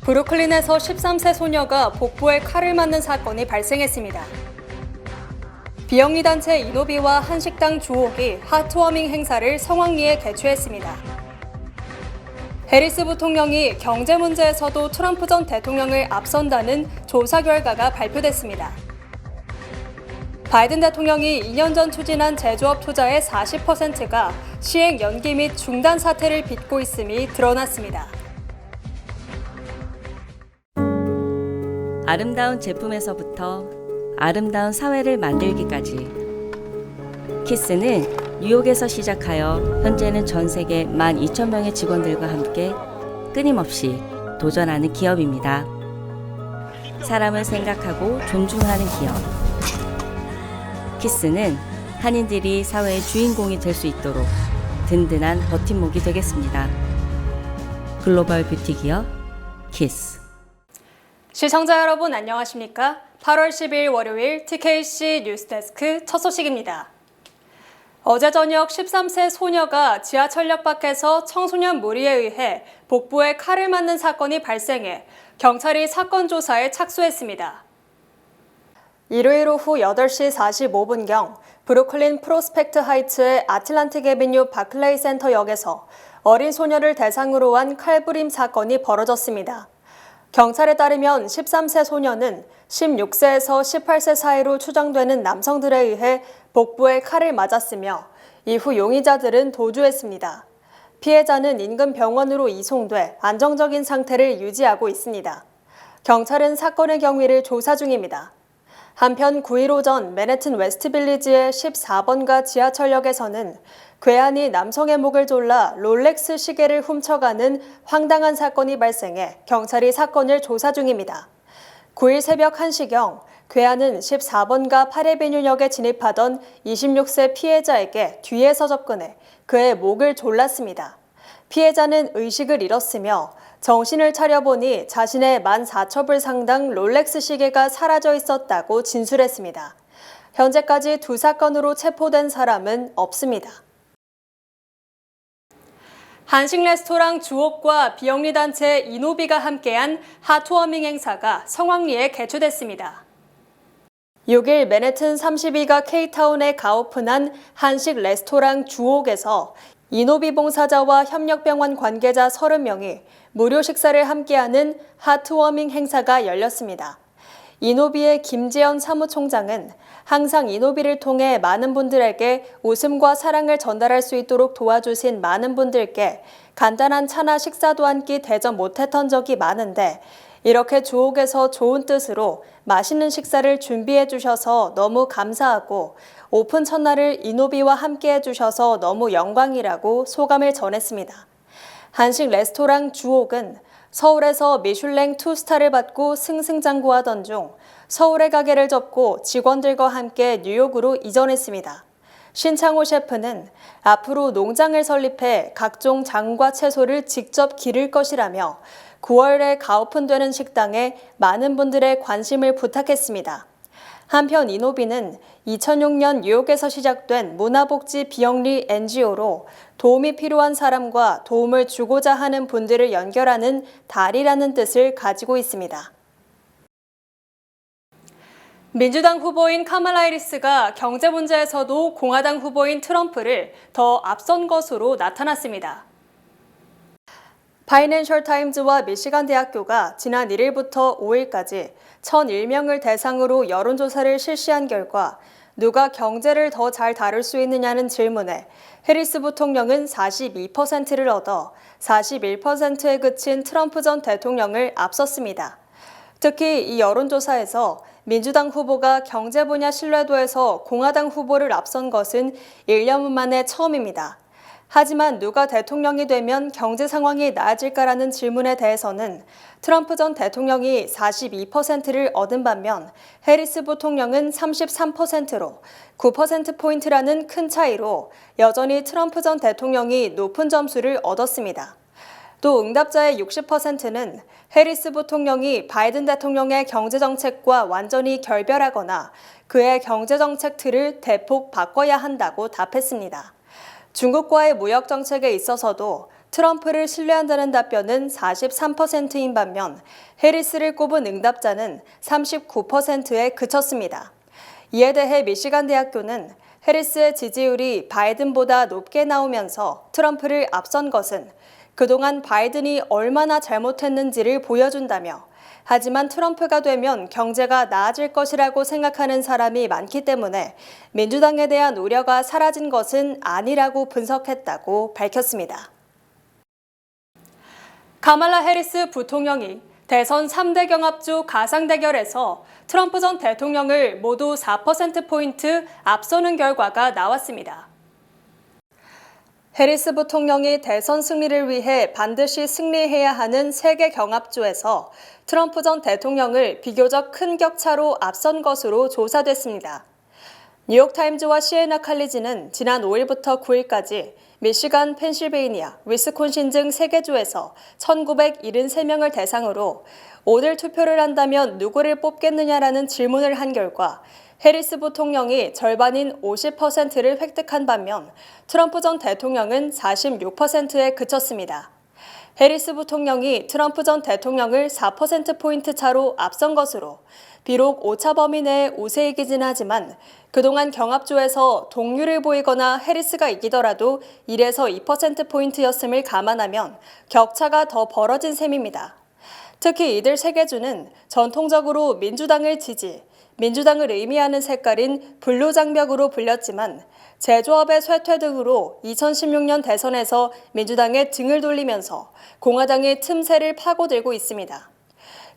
브루클린에서 13세 소녀가 복부에 칼을 맞는 사건이 발생했습니다. 비영리 단체 이노비와 한식당 주옥이 하트워밍 행사를 성황리에 개최했습니다. 해리스 부통령이 경제 문제에서도 트럼프 전 대통령을 앞선다는 조사 결과가 발표됐습니다. 바이든 대통령이 2년 전 추진한 제조업 투자의 40%가 시행 연기 및 중단 사태를 빚고 있음이 드러났습니다. 아름다운 제품에서부터 아름다운 사회를 만들기까지 키스는 뉴욕에서 시작하여 현재는 전 세계 12,000명의 직원들과 함께 끊임없이 도전하는 기업입니다. 사람을 생각하고 존중하는 기업. 키스는 한인들이 사회의 주인공이 될 수 있도록 든든한 버팀목이 되겠습니다. 글로벌 뷰티 기업 키스. 시청자 여러분 안녕하십니까? 8월 10일 월요일 TKC 뉴스데스크 첫 소식입니다. 어제 저녁 13세 소녀가 지하철역 밖에서 청소년 무리에 의해 복부에 칼을 맞는 사건이 발생해 경찰이 사건 조사에 착수했습니다. 일요일 오후 8시 45분경 브루클린 프로스펙트 하이츠의 아틀란틱 애비뉴 바클레이 센터 역에서 어린 소녀를 대상으로 한 칼부림 사건이 벌어졌습니다. 경찰에 따르면 13세 소녀는 16세에서 18세 사이로 추정되는 남성들에 의해 복부에 칼을 맞았으며 이후 용의자들은 도주했습니다. 피해자는 인근 병원으로 이송돼 안정적인 상태를 유지하고 있습니다. 경찰은 사건의 경위를 조사 중입니다. 한편 9일 오전 맨해튼 웨스트빌리지의 14번가 지하철역에서는 괴한이 남성의 목을 졸라 롤렉스 시계를 훔쳐가는 황당한 사건이 발생해 경찰이 사건을 조사 중입니다. 9일 새벽 1시경 괴한은 14번가 8에비뉴역에 진입하던 26세 피해자에게 뒤에서 접근해 그의 목을 졸랐습니다. 피해자는 의식을 잃었으며 정신을 차려보니 자신의 14,000불 상당 롤렉스 시계가 사라져 있었다고 진술했습니다. 현재까지 두 사건으로 체포된 사람은 없습니다. 한식 레스토랑 주옥과 비영리 단체 이노비가 함께한 하트워밍 행사가 성황리에 개최됐습니다. 6일 맨해튼 32가 K타운에 가오픈한 한식 레스토랑 주옥에서 이노비 봉사자와 협력병원 관계자 30명이 무료 식사를 함께하는 하트워밍 행사가 열렸습니다. 이노비의 김재현 사무총장은 항상 이노비를 통해 많은 분들에게 웃음과 사랑을 전달할 수 있도록 도와주신 많은 분들께 간단한 차나 식사도 한 끼 대접 못했던 적이 많은데 이렇게 주옥에서 좋은 뜻으로 맛있는 식사를 준비해 주셔서 너무 감사하고 오픈 첫날을 이노비와 함께 해주셔서 너무 영광이라고 소감을 전했습니다. 한식 레스토랑 주옥은 서울에서 미슐랭 2스타를 받고 승승장구하던 중 서울의 가게를 접고 직원들과 함께 뉴욕으로 이전했습니다. 신창호 셰프는 앞으로 농장을 설립해 각종 장과 채소를 직접 기를 것이라며 9월에 가오픈되는 식당에 많은 분들의 관심을 부탁했습니다. 한편 이노비는 2006년 뉴욕에서 시작된 문화복지 비영리 NGO로 도움이 필요한 사람과 도움을 주고자 하는 분들을 연결하는 다리라는 뜻을 가지고 있습니다. 민주당 후보인 카말라 해리스가 경제 문제에서도 공화당 후보인 트럼프를 더 앞선 것으로 나타났습니다. 파이낸셜 타임즈와 미시간 대학교가 지난 1일부터 5일까지 1,001명을 대상으로 여론조사를 실시한 결과 누가 경제를 더 잘 다룰 수 있느냐는 질문에 해리스 부통령은 42%를 얻어 41%에 그친 트럼프 전 대통령을 앞섰습니다. 특히 이 여론조사에서 민주당 후보가 경제 분야 신뢰도에서 공화당 후보를 앞선 것은 1년 만에 처음입니다. 하지만 누가 대통령이 되면 경제 상황이 나아질까라는 질문에 대해서는 트럼프 전 대통령이 42%를 얻은 반면 해리스 부통령은 33%로 9%포인트라는 큰 차이로 여전히 트럼프 전 대통령이 높은 점수를 얻었습니다. 또 응답자의 60%는 해리스 부통령이 바이든 대통령의 경제정책과 완전히 결별하거나 그의 경제정책 틀을 대폭 바꿔야 한다고 답했습니다. 중국과의 무역 정책에 있어서도 트럼프를 신뢰한다는 답변은 43%인 반면 해리스를 꼽은 응답자는 39%에 그쳤습니다. 이에 대해 미시간 대학교는 해리스의 지지율이 바이든보다 높게 나오면서 트럼프를 앞선 것은 그동안 바이든이 얼마나 잘못했는지를 보여준다며, 하지만 트럼프가 되면 경제가 나아질 것이라고 생각하는 사람이 많기 때문에 민주당에 대한 우려가 사라진 것은 아니라고 분석했다고 밝혔습니다. 카말라 해리스 부통령이 대선 3대 경합주 가상 대결에서 트럼프 전 대통령을 모두 4%포인트 앞서는 결과가 나왔습니다. 해리스 부통령이 대선 승리를 위해 반드시 승리해야 하는 3개 경합주에서 트럼프 전 대통령을 비교적 큰 격차로 앞선 것으로 조사됐습니다. 뉴욕타임즈와 시에나 칼리지는 지난 5일부터 9일까지 미시간, 펜실베이니아, 위스콘신 등 3개 주에서 1,973명을 대상으로 오늘 투표를 한다면 누구를 뽑겠느냐라는 질문을 한 결과 해리스 부통령이 절반인 50%를 획득한 반면 트럼프 전 대통령은 46%에 그쳤습니다. 해리스 부통령이 트럼프 전 대통령을 4%포인트 차로 앞선 것으로 비록 오차 범위 내에 우세이기진 하지만 그동안 경합주에서 동률을 보이거나 해리스가 이기더라도 1에서 2%포인트였음을 감안하면 격차가 더 벌어진 셈입니다. 특히 이들 3개 주는 전통적으로 민주당을 민주당을 의미하는 색깔인 블루 장벽으로 불렸지만 제조업의 쇠퇴 등으로 2016년 대선에서 민주당의 등을 돌리면서 공화당의 틈새를 파고들고 있습니다.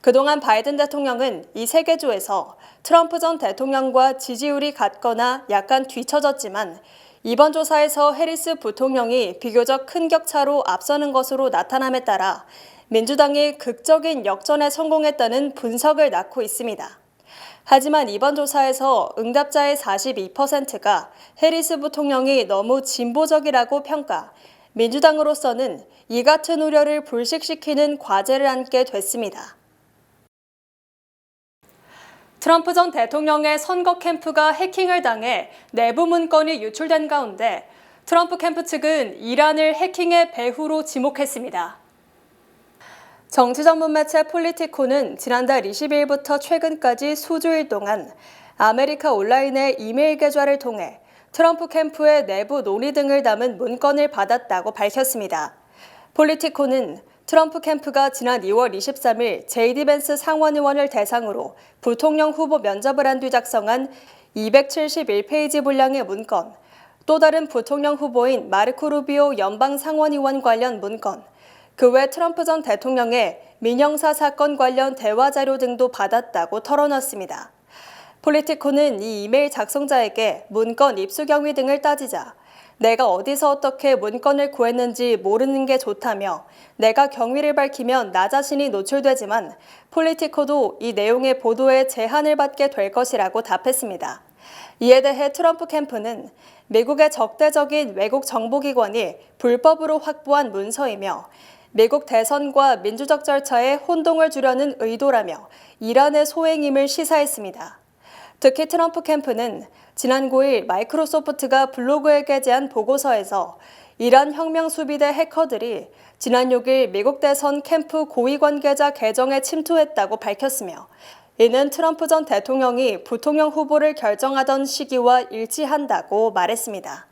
그동안 바이든 대통령은 이 3개 주에서 트럼프 전 대통령과 지지율이 같거나 약간 뒤처졌지만 이번 조사에서 해리스 부통령이 비교적 큰 격차로 앞서는 것으로 나타남에 따라 민주당이 극적인 역전에 성공했다는 분석을 낳고 있습니다. 하지만 이번 조사에서 응답자의 42%가 해리스 부통령이 너무 진보적이라고 평가, 민주당으로서는 이 같은 우려를 불식시키는 과제를 안게 됐습니다. 트럼프 전 대통령의 선거 캠프가 해킹을 당해 내부 문건이 유출된 가운데 트럼프 캠프 측은 이란을 해킹의 배후로 지목했습니다. 정치 전문 매체 폴리티코는 지난달 20일부터 최근까지 수주일 동안 아메리카 온라인의 이메일 계좌를 통해 트럼프 캠프의 내부 논의 등을 담은 문건을 받았다고 밝혔습니다. 폴리티코는 트럼프 캠프가 지난 2월 23일 제이디 벤스 상원의원을 대상으로 부통령 후보 면접을 한 뒤 작성한 271페이지 분량의 문건, 또 다른 부통령 후보인 마르코 루비오 연방 상원의원 관련 문건, 그 외 트럼프 전 대통령의 민형사 사건 관련 대화 자료 등도 받았다고 털어놨습니다. 폴리티코는 이 이메일 작성자에게 문건 입수 경위 등을 따지자 내가 어디서 어떻게 문건을 구했는지 모르는 게 좋다며 내가 경위를 밝히면 나 자신이 노출되지만 폴리티코도 이 내용의 보도에 제한을 받게 될 것이라고 답했습니다. 이에 대해 트럼프 캠프는 미국의 적대적인 외국 정보기관이 불법으로 확보한 문서이며 미국 대선과 민주적 절차에 혼동을 주려는 의도라며 이란의 소행임을 시사했습니다. 특히 트럼프 캠프는 지난 9일 마이크로소프트가 블로그에 게재한 보고서에서 이란 혁명수비대 해커들이 지난 6일 미국 대선 캠프 고위 관계자 계정에 침투했다고 밝혔으며 이는 트럼프 전 대통령이 부통령 후보를 결정하던 시기와 일치한다고 말했습니다.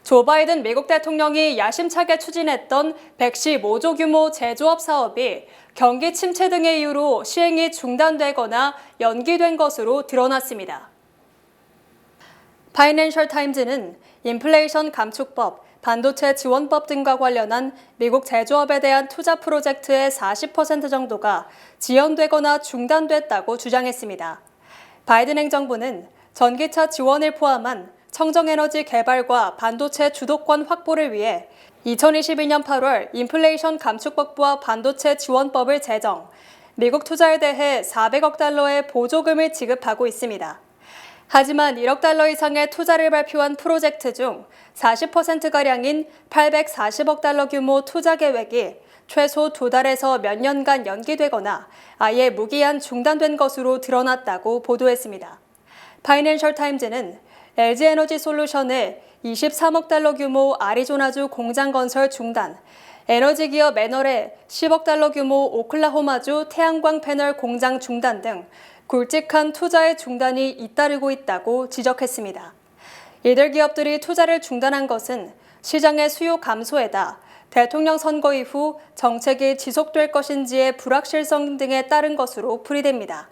조 바이든 미국 대통령이 야심차게 추진했던 115조 규모 제조업 사업이 경기 침체 등의 이유로 시행이 중단되거나 연기된 것으로 드러났습니다. 파이낸셜 타임즈는 인플레이션 감축법, 반도체 지원법 등과 관련한 미국 제조업에 대한 투자 프로젝트의 40% 정도가 지연되거나 중단됐다고 주장했습니다. 바이든 행정부는 전기차 지원을 포함한 청정에너지 개발과 반도체 주도권 확보를 위해 2022년 8월 인플레이션 감축법과 반도체 지원법을 제정, 미국 투자에 대해 400억 달러의 보조금을 지급하고 있습니다. 하지만 1억 달러 이상의 투자를 발표한 프로젝트 중 40%가량인 840억 달러 규모 투자 계획이 최소 2달에서 몇 년간 연기되거나 아예 무기한 중단된 것으로 드러났다고 보도했습니다. 파이낸셜 타임즈는 LG에너지 솔루션의 23억 달러 규모 아리조나주 공장 건설 중단, 에너지 기업 에너의 10억 달러 규모 오클라호마주 태양광 패널 공장 중단 등 굵직한 투자의 중단이 잇따르고 있다고 지적했습니다. 이들 기업들이 투자를 중단한 것은 시장의 수요 감소에다 대통령 선거 이후 정책이 지속될 것인지의 불확실성 등에 따른 것으로 풀이됩니다.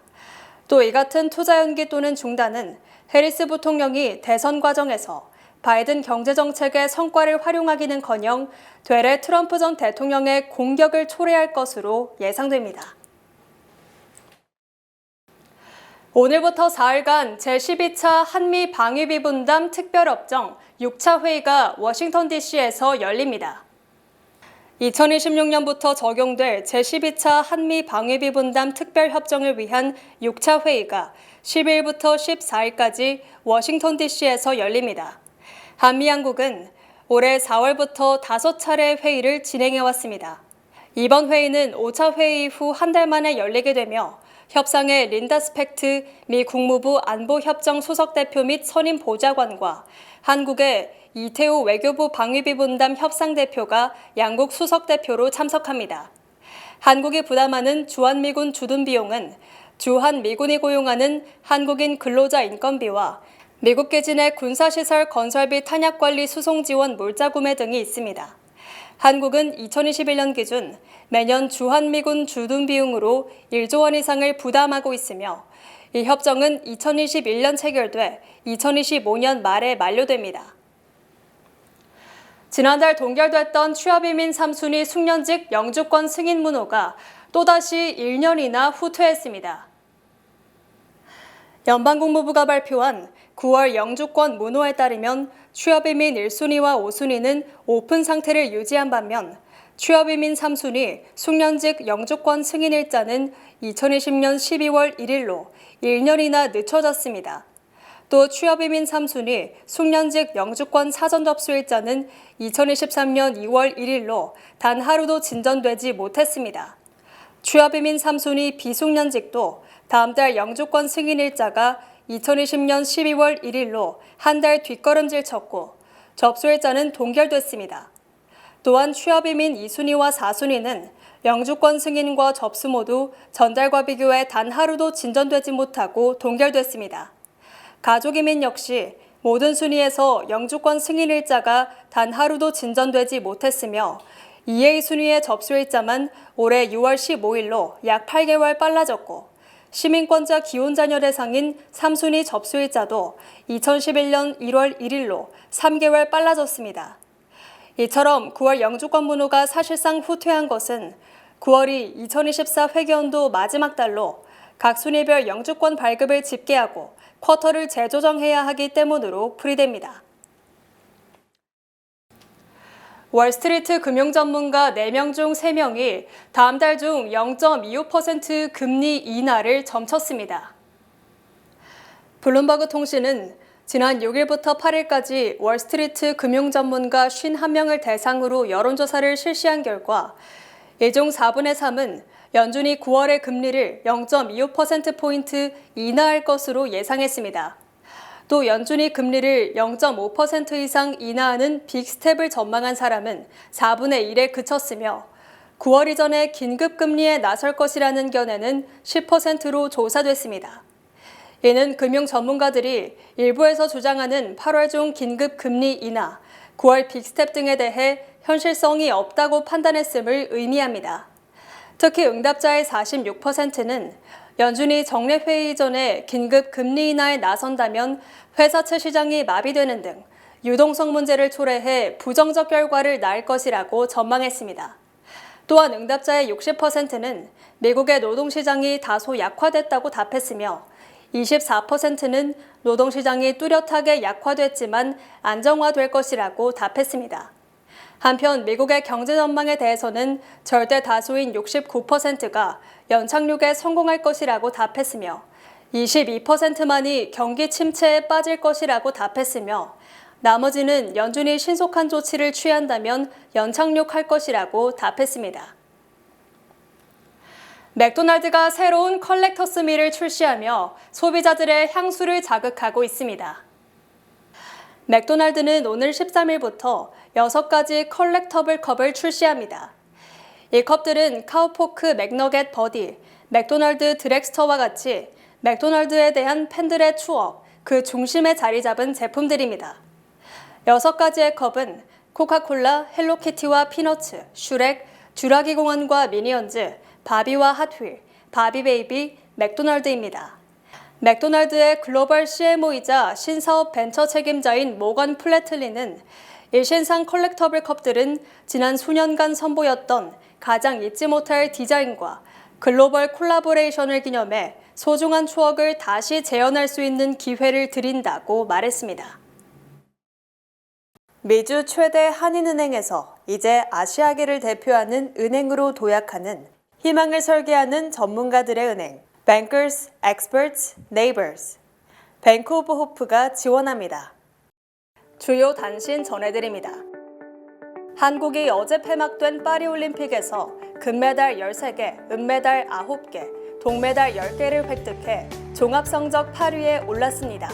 또 이 같은 투자 연기 또는 중단은 해리스 부통령이 대선 과정에서 바이든 경제정책의 성과를 활용하기는커녕 되레 트럼프 전 대통령의 공격을 초래할 것으로 예상됩니다. 오늘부터 4일간 제12차 한미 방위비 분담 특별협정 6차 회의가 워싱턴 DC에서 열립니다. 2026년부터 적용될 제12차 한미 방위비 분담 특별협정을 위한 6차 회의가 12일부터 14일까지 워싱턴 DC에서 열립니다. 한미양국은 올해 4월부터 5차례 회의를 진행해왔습니다. 이번 회의는 5차 회의 후 한 달 만에 열리게 되며 협상에 린다 스펙트 미 국무부 안보협정 수석대표 및 선임 보좌관과 한국의 이태호 외교부 방위비 분담 협상대표가 양국 수석대표로 참석합니다. 한국이 부담하는 주한미군 주둔 비용은 주한미군이 고용하는 한국인 근로자 인건비와 미국 개진의 군사시설 건설비 탄약관리 수송 지원 물자 구매 등이 있습니다. 한국은 2021년 기준 매년 주한미군 주둔 비용으로 1조 원 이상을 부담하고 있으며 이 협정은 2021년 체결돼 2025년 말에 만료됩니다. 지난달 동결됐던 취업이민 3순위 숙련직 영주권 승인 문호가 또다시 1년이나 후퇴했습니다. 연방국무부가 발표한 9월 영주권 문호에 따르면 취업이민 1순위와 5순위는 오픈 상태를 유지한 반면 취업이민 3순위 숙련직 영주권 승인 일자는 2020년 12월 1일로 1년이나 늦춰졌습니다. 또 취업이민 3순위 숙련직 영주권 사전 접수 일자는 2023년 2월 1일로 단 하루도 진전되지 못했습니다. 취업이민 3순위 비숙련직도 다음 달 영주권 승인 일자가 2020년 12월 1일로 한 달 뒷걸음질 쳤고 접수일자는 동결됐습니다. 또한 취업이민 2순위와 4순위는 영주권 승인과 접수 모두 전달과 비교해 단 하루도 진전되지 못하고 동결됐습니다. 가족이민 역시 모든 순위에서 영주권 승인 일자가 단 하루도 진전되지 못했으며 2A 순위의 접수일자만 올해 6월 15일로 약 8개월 빨라졌고 시민권자 기혼자녀 대상인 3순위 접수일자도 2011년 1월 1일로 3개월 빨라졌습니다. 이처럼 9월 영주권 문호가 사실상 후퇴한 것은 9월이 2024 회계연도 마지막 달로 각 순위별 영주권 발급을 집계하고 쿼터를 재조정해야 하기 때문으로 풀이됩니다. 월스트리트 금융 전문가 4명 중 3명이 다음 달 중 0.25% 금리 인하를 점쳤습니다. 블룸버그 통신은 지난 6일부터 8일까지 월스트리트 금융 전문가 51명을 대상으로 여론조사를 실시한 결과 이 중 4분의 3은 연준이 9월에 금리를 0.25%포인트 인하할 것으로 예상했습니다. 또 연준이 금리를 0.5% 이상 인하하는 빅스텝을 전망한 사람은 4분의 1에 그쳤으며 9월 이전에 긴급금리에 나설 것이라는 견해는 10%로 조사됐습니다. 이는 금융 전문가들이 일부에서 주장하는 8월 중 긴급금리 인하, 9월 빅스텝 등에 대해 현실성이 없다고 판단했음을 의미합니다. 특히 응답자의 46%는 연준이 정례회의 전에 긴급 금리 인하에 나선다면 회사채 시장이 마비되는 등 유동성 문제를 초래해 부정적 결과를 낳을 것이라고 전망했습니다. 또한 응답자의 60%는 미국의 노동시장이 다소 약화됐다고 답했으며 24%는 노동시장이 뚜렷하게 약화됐지만 안정화될 것이라고 답했습니다. 한편 미국의 경제 전망에 대해서는 절대 다수인 69%가 연착륙에 성공할 것이라고 답했으며 22%만이 경기 침체에 빠질 것이라고 답했으며 나머지는 연준이 신속한 조치를 취한다면 연착륙할 것이라고 답했습니다. 맥도날드가 새로운 컬렉터스 밀을 출시하며 소비자들의 향수를 자극하고 있습니다. 맥도날드는 오늘 13일부터 6가지 컬렉터블 컵을 출시합니다. 이 컵들은 카우포크 맥너겟 버디, 맥도날드 드렉스터와 같이 맥도날드에 대한 팬들의 추억, 그 중심에 자리 잡은 제품들입니다. 6가지의 컵은 코카콜라, 헬로키티와 피너츠, 슈렉, 듀라기 공원과 미니언즈, 바비와 핫휠, 바비 베이비, 맥도날드입니다. 맥도날드의 글로벌 CMO이자 신사업 벤처 책임자인 모건 플래틀리는 일신상 컬렉터블 컵들은 지난 수년간 선보였던 가장 잊지 못할 디자인과 글로벌 콜라보레이션을 기념해 소중한 추억을 다시 재현할 수 있는 기회를 드린다고 말했습니다. 미주 최대 한인은행에서 이제 아시아계를 대표하는 은행으로 도약하는 희망을 설계하는 전문가들의 은행, Bankers, Experts, Neighbors, 뱅크 오브 호프가 지원합니다. 주요 단신 전해드립니다. 한국이 어제 폐막된 파리올림픽에서 금메달 13개, 은메달 9개, 동메달 10개를 획득해 종합성적 8위에 올랐습니다.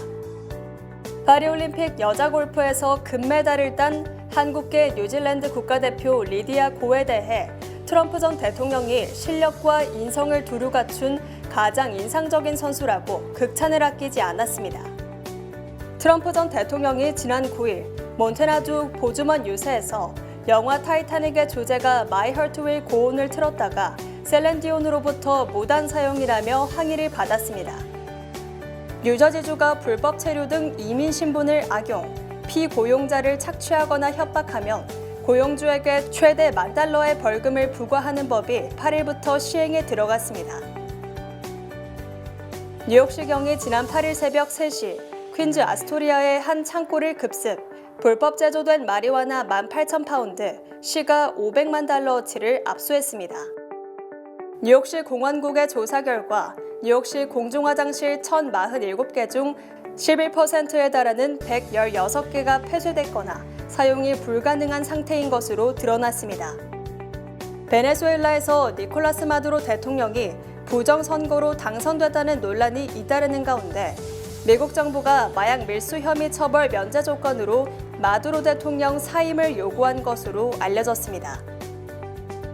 파리올림픽 여자 골프에서 금메달을 딴 한국계 뉴질랜드 국가대표 리디아 고에 대해 트럼프 전 대통령이 실력과 인성을 두루 갖춘 가장 인상적인 선수라고 극찬을 아끼지 않았습니다. 트럼프 전 대통령이 지난 9일 몬태나주 보주먼 유세에서 영화 타이타닉의 주제가 My Heart Will Go On을 틀었다가 셀렌디온으로부터 무단 사용이라며 항의를 받았습니다. 뉴저지주가 불법 체류 등 이민 신분을 악용, 피고용자를 착취하거나 협박하면 고용주에게 최대 $10,000의 벌금을 부과하는 법이 8일부터 시행에 들어갔습니다. 뉴욕시경이 지난 8일 새벽 3시 퀸즈 아스토리아의 한 창고를 급습, 불법 제조된 마리화나 18,000파운드, 시가 $500만 어치를 압수했습니다. 뉴욕시 공안국의 조사 결과 뉴욕시 공중화장실 1,047개 중 11%에 달하는 116개가 폐쇄됐거나 사용이 불가능한 상태인 것으로 드러났습니다. 베네수엘라에서 니콜라스 마두로 대통령이 부정선거로 당선됐다는 논란이 잇따르는 가운데 미국 정부가 마약 밀수 혐의 처벌 면제 조건으로 마두로 대통령 사임을 요구한 것으로 알려졌습니다.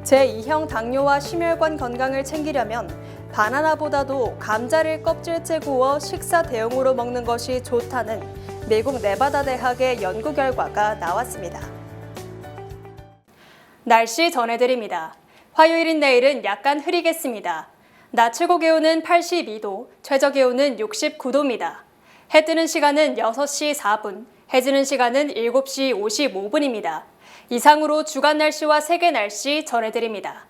제2형 당뇨와 심혈관 건강을 챙기려면 바나나보다도 감자를 껍질째 구워 식사 대용으로 먹는 것이 좋다는 미국 네바다 대학의 연구 결과가 나왔습니다. 날씨 전해드립니다. 화요일인 내일은 약간 흐리겠습니다. 낮 최고 기온은 82도, 최저 기온은 69도입니다. 해 뜨는 시간은 6시 4분, 해 지는 시간은 7시 55분입니다. 이상으로 주간 날씨와 세계 날씨 전해드립니다.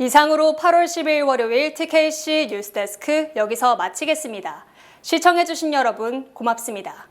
이상으로 8월 10일 월요일 TKC 뉴스데스크 여기서 마치겠습니다. 시청해주신 여러분 고맙습니다.